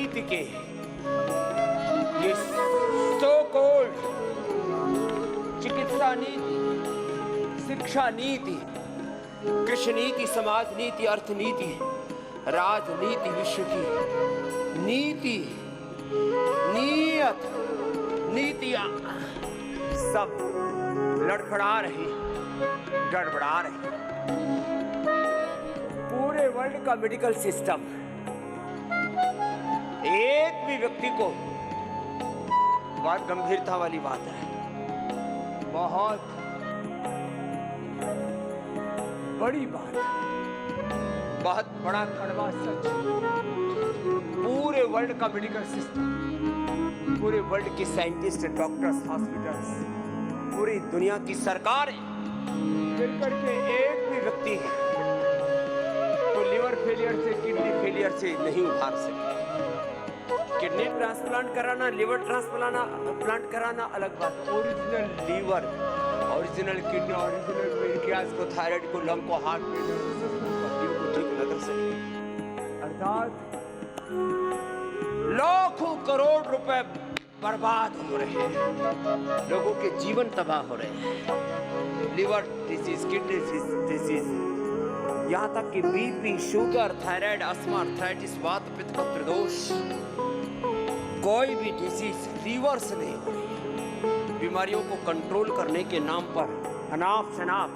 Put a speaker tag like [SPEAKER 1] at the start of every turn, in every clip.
[SPEAKER 1] नीति के ये सो कॉल्ड चिकित्सा नीति, शिक्षा नीति, कृषि नीति, समाज नीति, अर्थ नीति, राजनीति, विश्व की नीति, नियत, नीतियां सब लड़खड़ा रही, गड़बड़ा रही। पूरे वर्ल्ड का मेडिकल सिस्टम एक भी व्यक्ति को, बहुत गंभीरता वाली बात है, बहुत बड़ी बात, बहुत बड़ा कड़वा सच, पूरे वर्ल्ड का मेडिकल सिस्टम, पूरे वर्ल्ड की साइंटिस्ट, डॉक्टर्स, हॉस्पिटल्स, पूरी दुनिया की सरकारें मिलकर के एक भी व्यक्ति तो लिवर फेलियर से, किडनी फेलियर से नहीं उभार सके। किडनी ट्रांसप्लांट कराना, लिवर ट्रांसप्लांट कराना अलग बात, original liver, original kidney, original pancreas को, थायराइड को, लंग को, हार्ट को ठीक न कर सके। अर्थात लाखों करोड़ रुपए बर्बाद हो रहे हैं, लोगों के जीवन तबाह हो रहे हैं। लिवर डिजीज, किडनी डिजीज, यहाँ तक कि BP, sugar, thyroid, asthma, arthritis, वात, पित्त, कब्ज, कोई भी डिजीज रिवर्स नहीं हो रही है। बीमारियों को कंट्रोल करने के नाम पर अनाप शनाप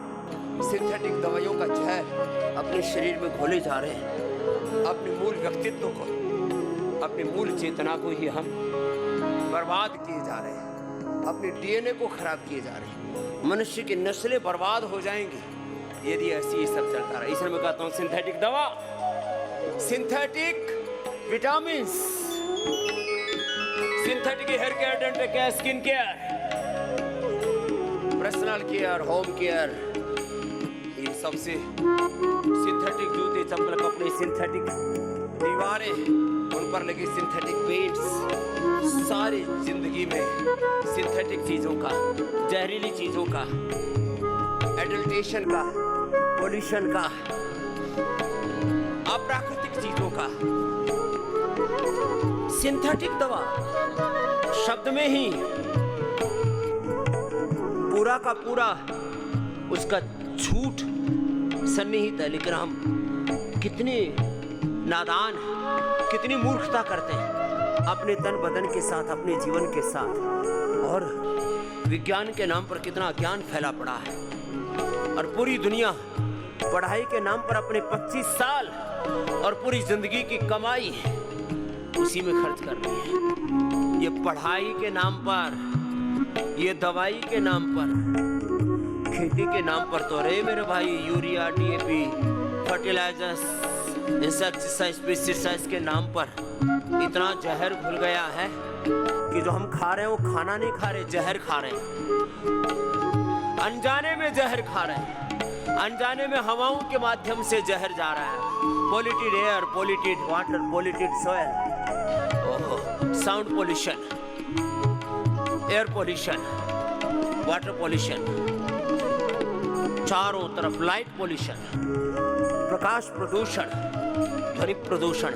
[SPEAKER 1] सिंथेटिक दवाइयों का जहर अपने शरीर में घोले जा रहे हैं। अपने मूल व्यक्तित्व को, अपनी मूल चेतना को ही हम बर्बाद किए जा रहे हैं, अपने डीएनए को खराब किए जा रहे हैं। मनुष्य की नस्लें बर्बाद हो जाएंगी यदि ऐसी ये सब चलता रहा। इसलिए मैं कहता हूँ सिंथेटिक दवा, synthetic vitamin, synthetic hair care, dental care, skin care, personal care, home care, ये सबसे सिंथेटिक जूते, चप्पल, कपड़े, सिंथेटिक दीवारें, उन पर लगे सिंथेटिक पेंट्स, सारी जिंदगी में सिंथेटिक चीजों का, जहरीली चीजों का, एडल्ट्रेशन का, पोल्यूशन का, अप्राकृतिक चीजों का, सिंथेटिक दवा शब्द में ही पूरा का पूरा उसका झूठ सन्निहित है। लेकिन हम कितने नादान, कितनी मूर्खता करते हैं अपने तन बदन के साथ, अपने जीवन के साथ, और विज्ञान के नाम पर कितना ज्ञान फैला पड़ा है। और पूरी दुनिया पढ़ाई के नाम पर अपने 25 साल और पूरी जिंदगी की कमाई उसी में खर्च कर रही है। ये पढ़ाई के नाम पर, ये दवाई के नाम पर, खेती के नाम पर तो अरे मेरे भाई urea, DAP, fertilizers, insecticides, pesticides के नाम पर इतना जहर घुल गया है कि जो हम खा रहे हैं वो खाना नहीं खा रहे, जहर खा रहे हैं। अनजाने में जहर खा रहे हैं, अनजाने में हवाओं के माध्यम से जहर जा रहा है। Polluted air, polluted water, polluted soil, sound pollution, air pollution, water pollution, चारों तरफ लाइट पोल्यूशन, प्रकाश प्रदूषण, ध्वनि प्रदूषण,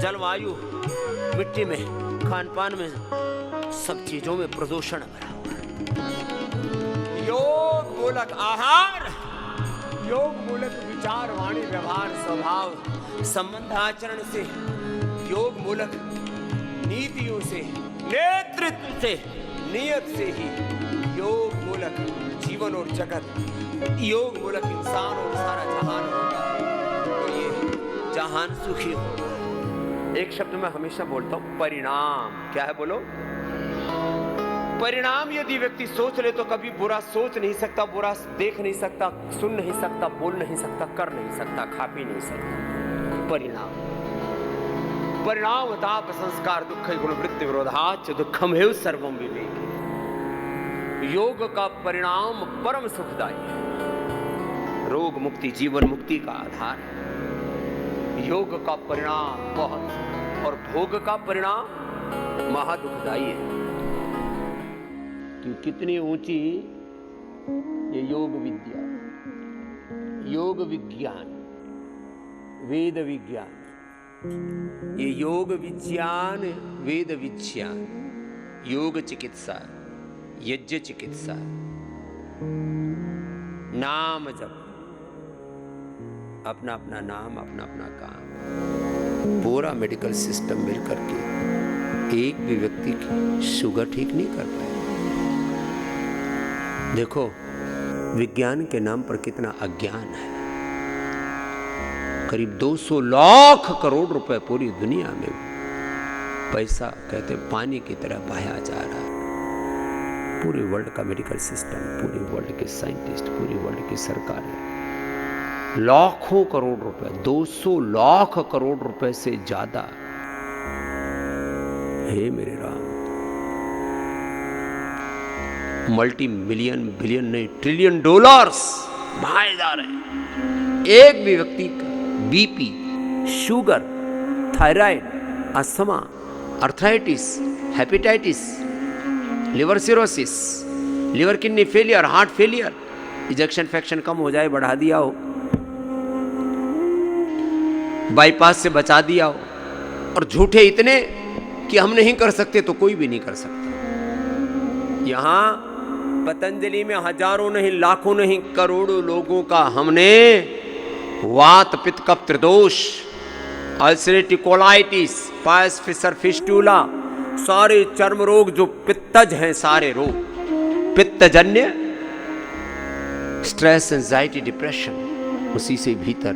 [SPEAKER 1] जलवायु, मिट्टी में, खान पान में, सब चीजों में प्रदूषण भरा हुआ है। योग मूलक आहार, योग मूलक विचार, वाणी, व्यवहार, स्वभाव, संबंध, आचरण से, योग मूलक नीतियों से, नेतृत्व से, नियत से ही योग मूलक जीवन और जगत, योग मूलक इंसान और सारा जहान होगा, तो ये जहान सुखी होगा। एक शब्द मैं हमेशा बोलता हूं, परिणाम। क्या है बोलो? परिणाम यदि व्यक्ति सोच ले तो कभी बुरा सोच नहीं सकता, बुरा देख नहीं सकता, सुन नहीं सकता, बोल नहीं सकता, कर नहीं सकता, खा पी नहीं सकता। परिणाम, परिणाम ताप संस्कार दुख गुण वृत्ति विरोधाच दुखम हेव सर्वम विवेक। योग का परिणाम परम सुखदायी है, रोग मुक्ति, जीवन मुक्ति का आधार है। योग का परिणाम बहुत, और भोग का परिणाम महादुखदायी है। कि कितनी ऊंची ये योग विद्या, योग विज्ञान, वेद विज्ञान, ये योग विज्ञान, वेद विज्ञान, योग चिकित्सा, यज्ञ चिकित्सा, नाम जप, अपना अपना नाम, अपना अपना काम, पूरा मेडिकल सिस्टम मिलकर के एक भी व्यक्ति की शुगर ठीक नहीं कर पाए। देखो विज्ञान के नाम पर कितना अज्ञान है। करीब 200 लाख करोड़ रुपए पूरी दुनिया में पैसा कहते पानी की तरह बहाया जा रहा है। पूरे वर्ल्ड का मेडिकल सिस्टम, पूरे वर्ल्ड के साइंटिस्ट, पूरी वर्ल्ड की सरकारें लाखों करोड़ रुपए, 200 लाख करोड़ रुपए से ज्यादा, हे मेरे राम, मल्टी मिलियन, बिलियन नहीं, ट्रिलियन डॉलर्स बहाए जा रहे हैं। एक भी व्यक्ति का BP, sugar, thyroid, asthma, arthritis, hepatitis, liver cirrhosis, liver kidney failure, heart failure, ejection fraction कम हो जाए बढ़ा दिया हो, बाईपास से बचा दिया हो, और झूठे इतने कि हम नहीं कर सकते तो कोई भी नहीं कर सकता। यहां पतंजलि में हजारों नहीं, लाखों नहीं, करोड़ों लोगों का हमने वात पित्त कफ त्रिदोष, अल्सरेटिव कोलाइटिस, पायस फिशर फिस्टूला, सारे चर्म रोग जो पित्तज हैं, सारे रोग पित्तजन्य, स्ट्रेस, एंजाइटी, डिप्रेशन, उसी से भीतर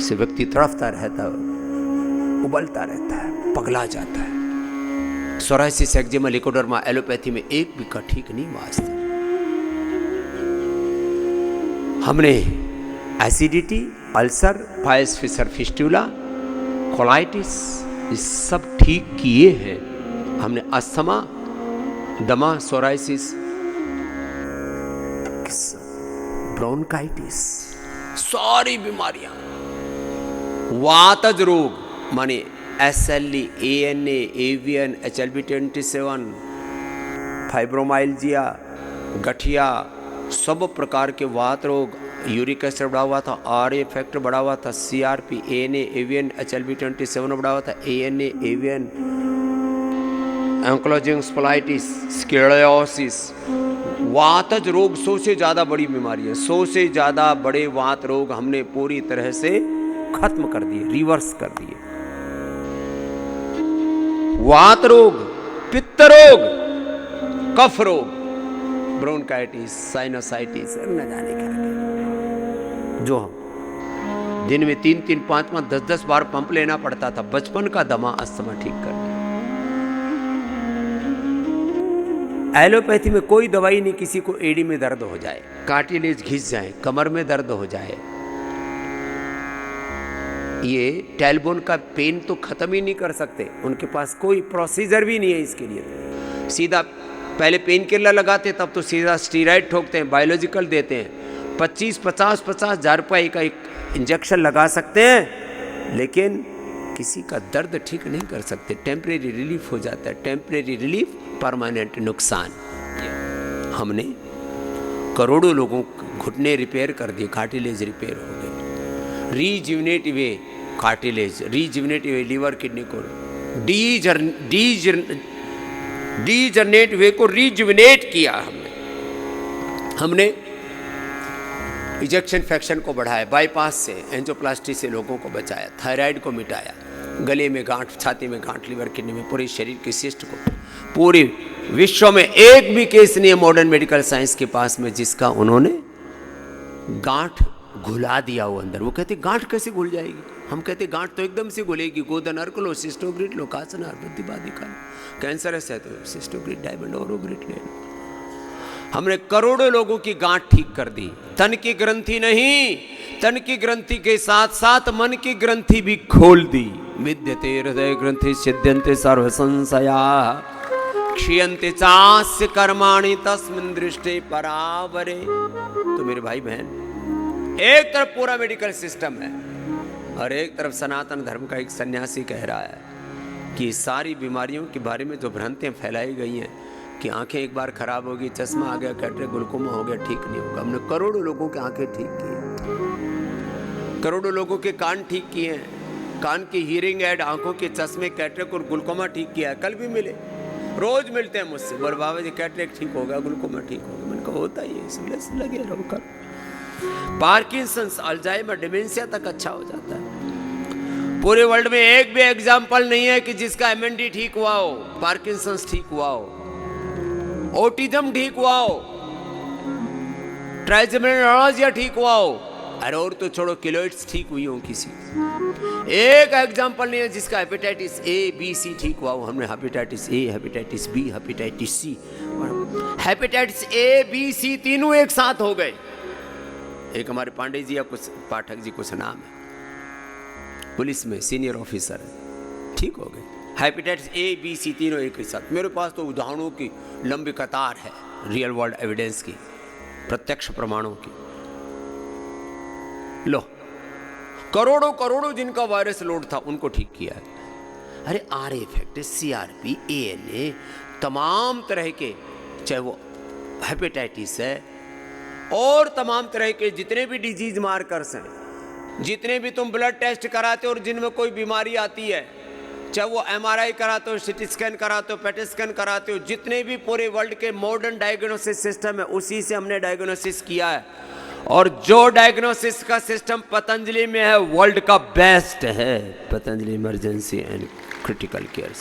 [SPEAKER 1] से व्यक्ति तड़फता रहता है, उबलता रहता है, पगला जाता है। सोराइसिस, एक्जिमा, लिकोडर्मा, एलोपैथी में एक भी का ठीक नहीं वास्ते। हमने एसिडिटी, अल्सर, पायस फिशर फिस्टूला, कोलाइटिस, ये सब ठीक किए हैं। हमने अस्थमा, दमा, सोराइसिस, ब्रोंकाइटिस, सारी बीमारियां, वातज रोग माने SLE, ANA, avian, HLB27, fibromyalgia, गठिया, सब प्रकार के वात रोग, यूरिक एसिड बढ़ा हुआ था, RA फैक्टर बढ़ा हुआ था, CRP, ANA, एवियन, HLB27 बढ़ा हुआ था, ANA, एवियन, एंक्लोजिंग स्पोलाइटिस, स्क्लेरोसिस, वातज रोग 100 से ज़्यादा बड़ी बीमारी है। 100 से ज़्यादा बड़े वात रोग हमने पूरी तरह से खत्म कर दिए, रिवर्स कर दिए। वात रोग, पित्त रोग, कफ रोग, ब्रोंकाइटिस, साइनोसाइटिस, न जाने क्या, जो हम दिन में 3-3, 5-5, 10-10 बार पंप लेना पड़ता था, बचपन का दमा अस्थमा ठीक कर दिया। एलोपैथी में कोई दवाई नहीं, किसी को एडी में दर्द हो जाए, कार्टिलेज घिस जाए, कमर में दर्द हो जाए, ये टेलबोन का पेन तो खत्म ही नहीं कर सकते। उनके पास कोई प्रोसीजर भी नहीं है इसके लिए। सीधा पहले पेन किलर लगाते, तब तो सीधा स्टीराइड ठोकते हैं, बायोलॉजिकल देते हैं। 50 हज़ार रुपये का एक इंजेक्शन लगा सकते हैं, लेकिन किसी का दर्द ठीक नहीं कर सकते। टेम्परेरी रिलीफ हो जाता है, टेम्परेरी रिलीफ, परमानेंट नुकसान। हमने करोड़ों लोगों घुटने रिपेयर कर दिए, कार्टिलेज रिपेयर हो गए, रीजिवनेट वे कार्टिलेज, रीजिवनेट वे लीवर किडनी को, डीजनरेट वे को रीजिवनेट किया हमने इजेक्शन फ्रैक्शन को बढ़ाया, बाईपास से, एंजियोप्लास्टी से लोगों को बचाया, थायराइड को मिटाया, गले में गांठ, छाती में गांठ, लीवर किडनी में, पूरे शरीर के सिस्ट को। पूरे विश्व में एक भी केस नहीं है मॉडर्न मेडिकल साइंस के पास में जिसका उन्होंने गांठ घुला दिया हो अंदर। वो कहते गांठ कैसे घुल जाएगी? हम कहते गांठ तो एकदम से घुलेगी। गोदन अर्क लो, सिस्टोग्रिड लो, कासनार, बुद्धिबाधिका, कैंसर है तो सिस्टोग्रिड, डायमंड, ओरोग्रिड ले लो। हमने करोड़ों लोगों की गांठ ठीक कर दी। तन की ग्रंथि नहीं, तन की ग्रंथि के साथ साथ मन की ग्रंथि भी खोल दी। विद्यते हृदय ग्रंथि सिद्ध्यन्ते सर्व संशया, क्षीयन्ते चास्य कर्माणि तस्मिन् दृष्टे परावरे। तो मेरे भाई बहन, एक तरफ पूरा मेडिकल सिस्टम है और एक तरफ सनातन धर्म का एक सन्यासी कह रहा है कि सारी बीमारियों के बारे में जो भ्रांतियां फैलाई गई हैं कि आंखें एक बार खराब होगी, चश्मा आ गया, कैटरेक्ट, ग्लूकोमा हो गया, ठीक नहीं होगा। हमने करोड़ों लोगों के आंखें ठीक की, करोड़ों लोगों के कान ठीक किए हैं, कान की हीरिंग एड, आंखों के चश्मे, कैटरेक्ट और ग्लूकोमा ठीक किया है। कल भी मिले, रोज मिलते हैं मुझसे, बोले बाबा जी कैटरेक्ट ठीक हो गया, ग्लूकोमा ठीक हो गया। मैंने कहा होता ही है, इसलिए लगे रहो कर। पार्किंसंस, अल्जाइमर, डिमेंशिया तक अच्छा हो जाता है। पूरे वर्ल्ड में एक भी एग्जाम्पल नहीं है कि जिसका एमएनडी ठीक हुआ हो, पार्किंसंस ठीक हुआ हो, ऑटिज्म ठीक हुआ हो, ट्राइजेमिनोलॉजिया ठीक हुआ हो, अरे और तो छोड़ो किलोइड्स ठीक हुई हो किसी। एक एग्जाम्पल नहीं है जिसका हेपेटाइटिस ए बी सी ठीक हुआ हो। हमने hepatitis A, hepatitis B, hepatitis C, hepatitis A B C तीनों एक साथ हो गए। एक हमारे पांडे जी या कुछ पाठक जी कुछ नाम है, पुलिस में सीनियर ऑफिसर है, ठीक हो गए। हेपेटाइटिस ए बी सी तीनों एक ही साथ। मेरे पास तो उदाहरणों की लंबी कतार है, रियल वर्ल्ड एविडेंस की, प्रत्यक्ष प्रमाणों की। लो, करोड़ों करोड़ों जिनका वायरस लोड था उनको ठीक किया है। अरे आर इफेक्ट, सीआरपी, एएनए, तमाम तरह के, चाहे वो हेपेटाइटिस है और तमाम तरह के जितने भी डिजीज मार्कर्स हैं, जितने भी तुम ब्लड टेस्ट कराते हो और जिनमें कोई बीमारी आती है, चाहे वो एमआरआई कराते हो, सिटी स्कैन कराते हो, पेट स्कैन कराते हो, जितने भी पूरे वर्ल्ड के मॉडर्न डायग्नोसिस सिस्टम है उसी से हमने डायग्नोसिस किया है। और जो डायग्नोसिस का सिस्टम पतंजलि में है वर्ल्ड का बेस्ट है। Patanjali emergency and critical care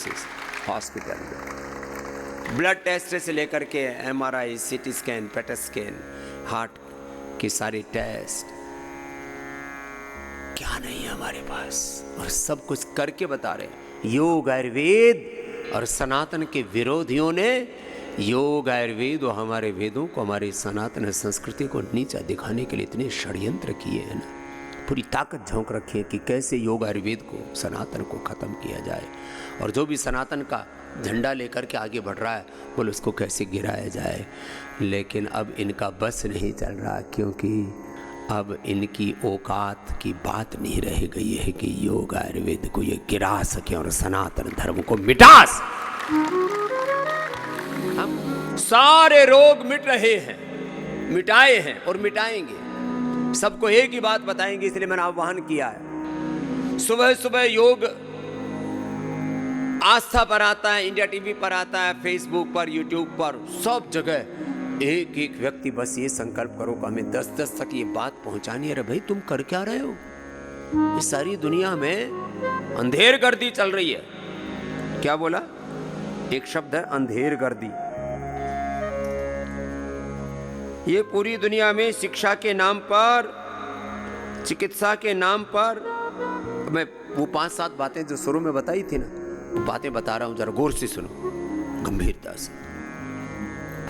[SPEAKER 1] hospital में ब्लड टेस्ट से लेकर के MRI, CT scan, PET scan, heart के सारे टेस्ट, क्या नहीं है हमारे पास, और सब कुछ करके बता रहे। योग, आयुर्वेद और सनातन के विरोधियों ने योग, आयुर्वेद और हमारे वेदों को, हमारी सनातन संस्कृति को नीचा दिखाने के लिए इतने षड्यंत्र किए हैं ना। पूरी ताकत झोंक रखी है कि कैसे योग, आयुर्वेद को, सनातन को ख़त्म किया जाए, और जो भी सनातन का झंडा लेकर के आगे बढ़ रहा है बोले उसको कैसे गिराया जाए। लेकिन अब इनका बस नहीं चल रहा, क्योंकि अब इनकी औकात की बात नहीं रह गई है कि योग, आयुर्वेद को ये गिरा सके और सनातन धर्म को मिटा सके। हम सारे रोग मिट रहे हैं, मिटाए हैं और मिटाएंगे। सबको एक ही बात बताएंगे, इसलिए मैंने आह्वान किया है। सुबह सुबह योग आस्था पर आता है, इंडिया टीवी पर आता है, फेसबुक पर, यूट्यूब पर, सब जगह एक एक व्यक्ति बस ये संकल्प करो कि हमें 10-10 तक ये बात पहुंचानी है। अरे भाई तुम कर क्या रहे हो? इस सारी दुनिया में अंधेर गर्दी चल रही है। क्या बोला? एक शब्द है अंधेर गर्दी। ये पूरी दुनिया में शिक्षा के नाम पर, चिकित्सा के नाम पर, मैं वो 5-7 बातें जो शुरू में बताई थी ना, बातें बता रहा हूं, जरा गौर से सुनो, गंभीरता से।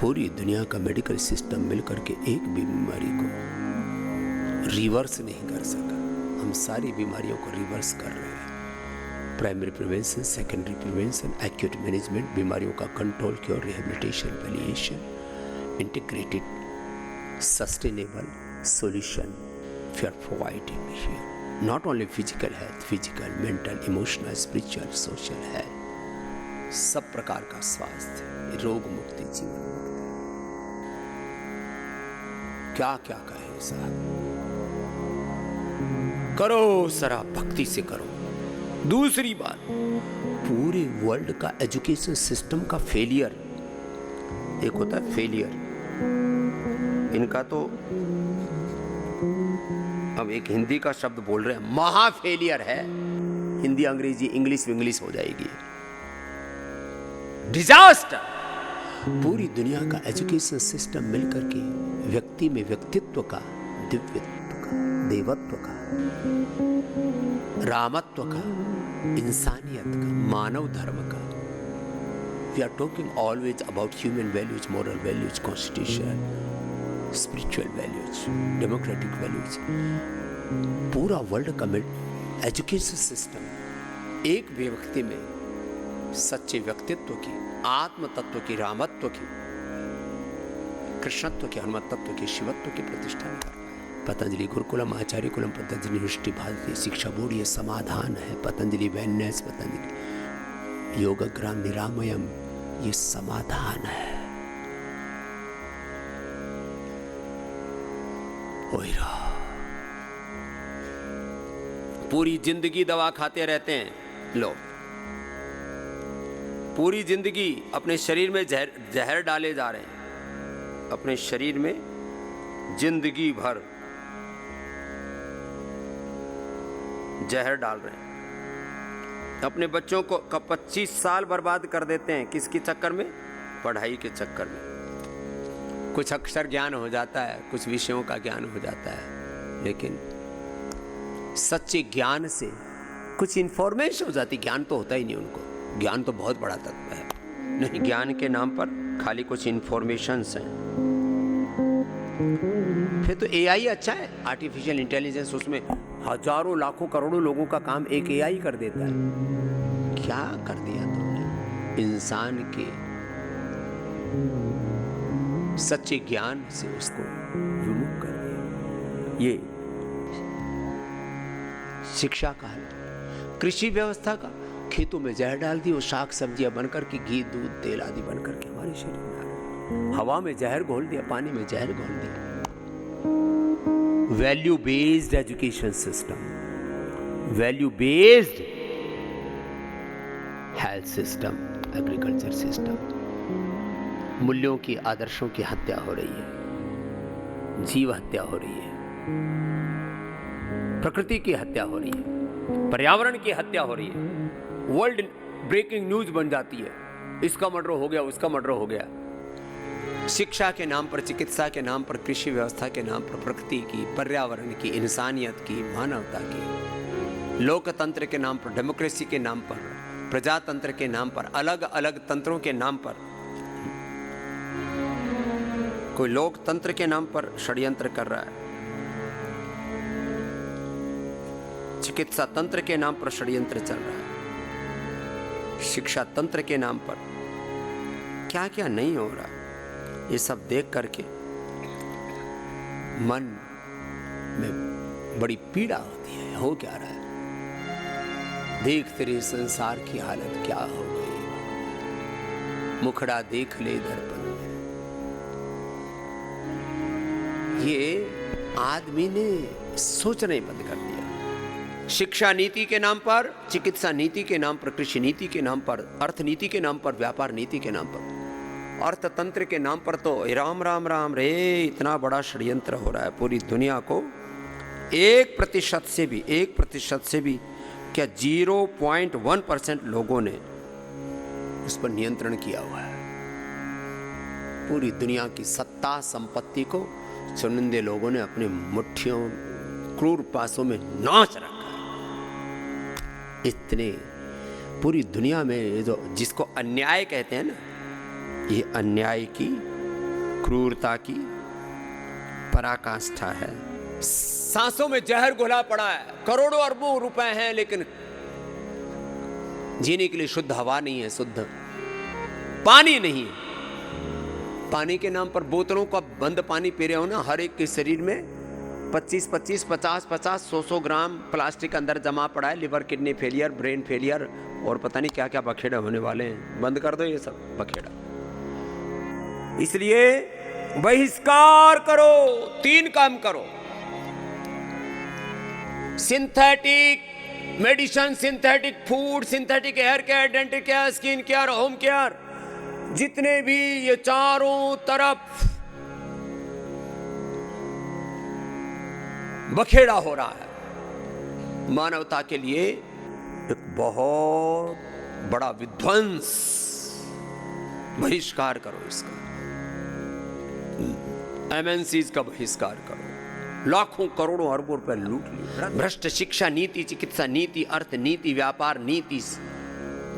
[SPEAKER 1] पूरी दुनिया का मेडिकल सिस्टम मिलकर के एक भी बीमारी को रिवर्स नहीं कर सका। हम सारी बीमारियों को रिवर्स कर रहे हैं। Primary prevention, secondary prevention, acute management, बीमारियों का control, cure, rehabilitation, palliation, integrated sustainable solution for providing here not only physical health, physical, mental, emotional, spiritual, social health, सब प्रकार का स्वास्थ्य, रोग मुक्ति, जीवन मुक्ति। क्या क्या कहे साहब, करो सरा भक्ति से करो। दूसरी बात, पूरे वर्ल्ड का एजुकेशन सिस्टम का फेलियर, एक होता है फेलियर, इनका तो अब एक हिंदी का शब्द बोल रहे हैं, महा फेलियर है। हिंदी अंग्रेजी इंग्लिश हो जाएगी, डिजास्टर। पूरी दुनिया का एजुकेशन सिस्टम मिलकर के व्यक्ति में व्यक्तित्व का, दिव्यत्व का, देवत्व का, रामत्व का, इंसानियत का, मानव धर्म का। We are talking always about human values, moral values, constitution, spiritual values, democratic values. पूरा वर्ल्ड का एजुकेशन सिस्टम एक व्यक्ति में सच्चे व्यक्तित्व की, आत्म तत्व की, रामत्व की, कृष्णत्व की, हनुमत्व की, शिवत्व की प्रतिष्ठा कर रहा है। पतंजलि गुरुकुलम, आचार्य कुलम, पतंजलि यूनिवर्सिटी, भारतीय शिक्षा बोर्ड, ये समाधान है। पतंजलि वेलनेस, पतंजलि योगग्राम, निरामयम, ये समाधान है। पूरी जिंदगी दवा खाते रहते हैं लोग, पूरी जिंदगी अपने शरीर में जहर डाले जा रहे हैं, अपने शरीर में जिंदगी भर जहर डाल रहे हैं। अपने बच्चों को 25 साल बर्बाद कर देते हैं, किसके चक्कर में? पढ़ाई के चक्कर में। कुछ अक्षर ज्ञान हो जाता है, कुछ विषयों का ज्ञान हो जाता है, लेकिन सच्चे ज्ञान से कुछ इंफॉर्मेशन हो जाती। ज्ञान तो होता ही नहीं उनको, ज्ञान तो बहुत बड़ा तत्व है। नहीं, ज्ञान के नाम पर खाली कुछ इंफॉर्मेशंस हैं। फिर तो एआई अच्छा है, आर्टिफिशियल इंटेलिजेंस, उसमें हजारों लाखों करोड़ों लोगों का काम एक एआई कर देता है। क्या कर दिया तुमने इंसान के सच्चे ज्ञान से, उसको विमुख कर दिया। ये शिक्षा का है। कृषि व्यवस्था का, खेतों में जहर डाल दी, वो शाक सब्जियां बनकर के घी दूध तेल आदि बनकर के हमारे शरीर में आ रहे। हवा में जहर घोल दिया, पानी में जहर घोल दिया। Value based education system, value based health system, agriculture system, मूल्यों की आदर्शों की हत्या हो रही है, जीव हत्या हो रही है, प्रकृति की हत्या हो रही है, पर्यावरण की हत्या हो रही है। वर्ल्ड ब्रेकिंग न्यूज बन जाती है, इसका मर्डर हो गया, उसका मर्डर हो गया। शिक्षा के नाम पर, चिकित्सा के नाम पर, कृषि व्यवस्था के नाम पर, प्रकृति की, पर्यावरण की, इंसानियत की, मानवता की, लोकतंत्र के नाम पर, डेमोक्रेसी के नाम पर, प्रजातंत्र के नाम पर, अलग अलग तंत्रों के नाम पर, कोई लोकतंत्र के नाम पर षड्यंत्र कर रहा है, चिकित्सा तंत्र के नाम पर षड्यंत्र चल रहा है, शिक्षा तंत्र के नाम पर क्या क्या नहीं हो रहा। ये सब देख करके मन में बड़ी पीड़ा होती है। हो क्या रहा है? देख तेरे संसार की हालत क्या हो गई, मुखड़ा देख ले दर्पण में। ये आदमी ने सोचना ही बंद कर दिया। शिक्षा नीति के नाम पर, चिकित्सा नीति के नाम पर, कृषि नीति के नाम पर, अर्थ नीति के नाम पर, व्यापार नीति के नाम पर, अर्थतंत्र के नाम पर तो राम राम राम रे, इतना बड़ा षड्यंत्र हो रहा है। पूरी दुनिया को 1% से भी क्या 0.1% लोगों ने उस पर नियंत्रण किया हुआ है। पूरी दुनिया की सत्ता संपत्ति को चुनिंदे लोगों ने अपने मुट्ठियों, क्रूर पासों में नाच रखा। इतने पूरी दुनिया में जो जिसको अन्याय कहते हैं ना, ये अन्याय की, क्रूरता की पराकाष्ठा है। सांसों में जहर घुला पड़ा है, करोड़ों अरबों रुपए हैं, लेकिन जीने के लिए शुद्ध हवा नहीं है, शुद्ध पानी नहीं है। पानी के नाम पर बोतलों का बंद पानी पी रहे हो ना, हर एक के शरीर में 25, 50, 100 ग्राम प्लास्टिक अंदर जमा पड़ा है। Liver, kidney failure, brain failure और पता नहीं क्या क्या बखेड़ा होने वाले हैं। बंद कर दो ये सब बखेड़ा। इसलिए बहिष्कार करो, 3 काम करो। Synthetic medicine, synthetic food, synthetic hair care, dental care, skin care, home care, जितने भी ये चारों तरफ बखेड़ा हो रहा है, मानवता के लिए एक बहुत बड़ा विध्वंस। बहिष्कार करो इसका, MNCs का बहिष्कार करो। लाखों करोड़ों अरबों रुपए लूट लिए। भ्रष्ट शिक्षा नीति, चिकित्सा नीति, अर्थ नीति, व्यापार नीति,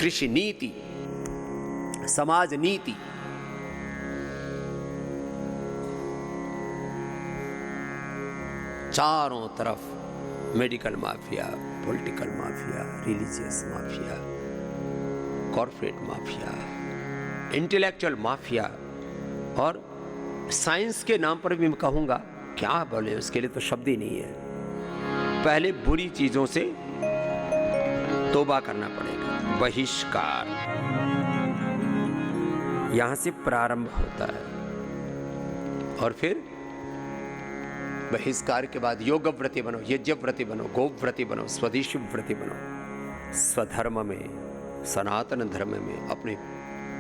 [SPEAKER 1] कृषि नीति, समाज नीति, चारों तरफ medical mafia, political mafia, religious mafia, corporate mafia, intellectual mafia, और साइंस के नाम पर भी मैं कहूंगा, क्या बोले उसके लिए तो शब्द ही नहीं है। पहले बुरी चीजों से तौबा करना पड़ेगा। बहिष्कार यहां से प्रारंभ होता है, और फिर बहिष्कार के बाद योग व्रती बनो, यज्ञ व्रती बनो, गो व्रती बनो, स्वदेशी व्रती बनो। स्वधर्म में, सनातन धर्म में, अपने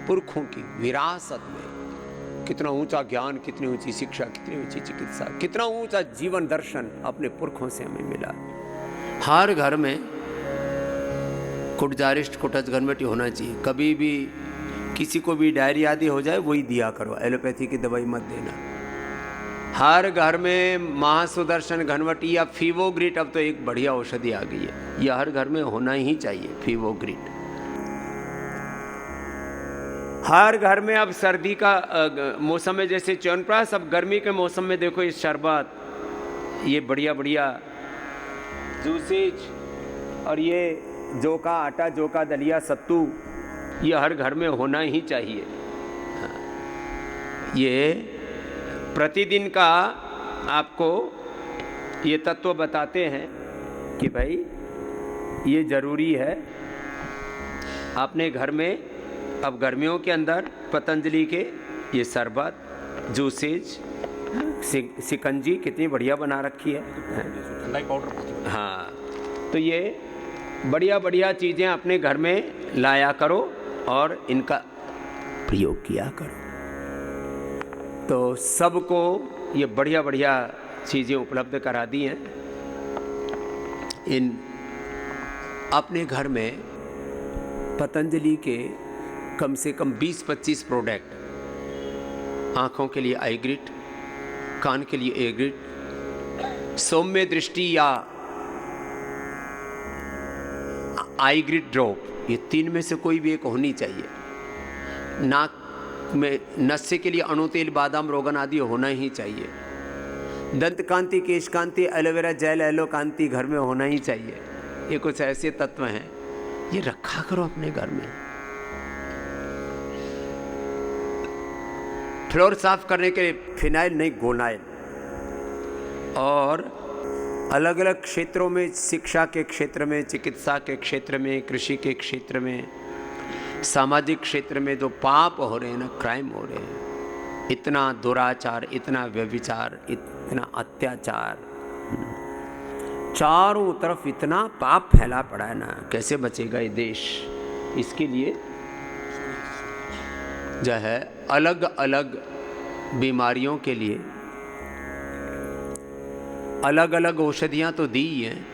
[SPEAKER 1] पुरखों की विरासत में कितना ऊंचा ज्ञान, कितनी ऊंची शिक्षा, कितनी ऊंची चिकित्सा, कितना ऊंचा जीवन दर्शन अपने पुरखों से हमें मिला। हर घर में कुटजारिस्ट कुटज घनवटी होना चाहिए। कभी भी किसी को भी डायरिया आदि हो जाए वही दिया करो, एलोपैथी की दवाई मत देना। हर घर में महासुदर्शन घनवटी या फीवोग्रिट, अब तो एक बढ़िया औषधि आ गई है, यह हर घर में होना ही चाहिए। फीवोग्रिट हर घर में। अब सर्दी का मौसम में जैसे च्यवनप्राश, अब गर्मी के मौसम में देखो ये शरबत, ये बढ़िया बढ़िया जूसेज, और ये जौ का आटा, जौ का दलिया, सत्तू, ये हर घर में होना ही चाहिए। ये प्रतिदिन का आपको ये तत्व बताते हैं कि भाई ये जरूरी है। अपने घर में अब गर्मियों के अंदर पतंजलि के ये शरबत, जूसेज, सिकंजी कितनी बढ़िया बना रखी है, ठंडाई पाउडर। हाँ, तो ये बढ़िया बढ़िया चीज़ें अपने घर में लाया करो और इनका प्रयोग किया करो। तो सबको ये बढ़िया बढ़िया चीज़ें उपलब्ध करा दी हैं। इन अपने घर में पतंजलि के कम से कम 20-25 प्रोडक्ट, आँखों के लिए आई ग्रिट, कान के लिए ए ग्रिट, सौम्य दृष्टि या आई ग्रिट ड्रॉप, ये 3 में से कोई भी एक होनी चाहिए। नाक में नस्य के लिए अणु तेल, बादाम, रोगन आदि होना ही चाहिए। दंत कांति, केश कांति, एलोवेरा जेल, एलो कांति घर में होना ही चाहिए। ये कुछ ऐसे तत्व हैं, ये रखा करो अपने घर में। फ्लोर साफ करने के लिए फिनाइल नहीं, गोनाइल। और अलग अलग क्षेत्रों में, शिक्षा के क्षेत्र में, चिकित्सा के क्षेत्र में, कृषि के क्षेत्र में, सामाजिक क्षेत्र में जो पाप हो रहे हैं ना, क्राइम हो रहे हैं, इतना दुराचार, इतना व्यभिचार, इतना अत्याचार, चारों तरफ इतना पाप फैला पड़ा है ना, कैसे बचेगा ये देश? इसके लिए जो है अलग अलग बीमारियों के लिए अलग अलग औषधियाँ तो दी हैं।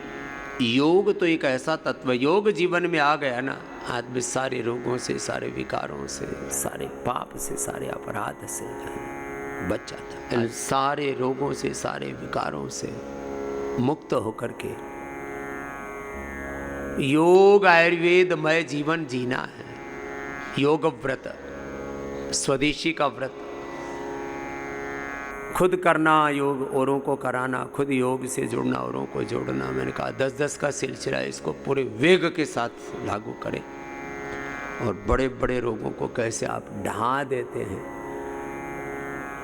[SPEAKER 1] योग तो एक ऐसा तत्व, योग जीवन में आ गया ना, आदमी सारे रोगों से, सारे विकारों से, सारे पाप से, सारे अपराध से बच जाता है। सारे रोगों से, सारे विकारों से मुक्त होकर के योग आयुर्वेदमय जीवन जीना है। योग व्रत, स्वदेशी का व्रत, खुद करना योग, औरों को कराना, खुद योग से जुड़ना, औरों को जोड़ना। मैंने कहा 10-10 का सिलसिला, इसको पूरे वेग के साथ लागू करें और बड़े बड़े रोगों को कैसे आप ढहा देते हैं,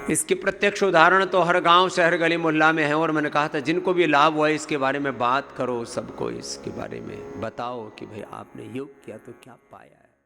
[SPEAKER 1] इसके प्रत्यक्ष उदाहरण तो हर गांव, शहर, गली, मोहल्ला में है। और मैंने कहा था जिनको भी लाभ हुआ इसके बारे में बात करो, सबको इसके बारे में बताओ कि भाई आपने योग किया तो क्या पाया है।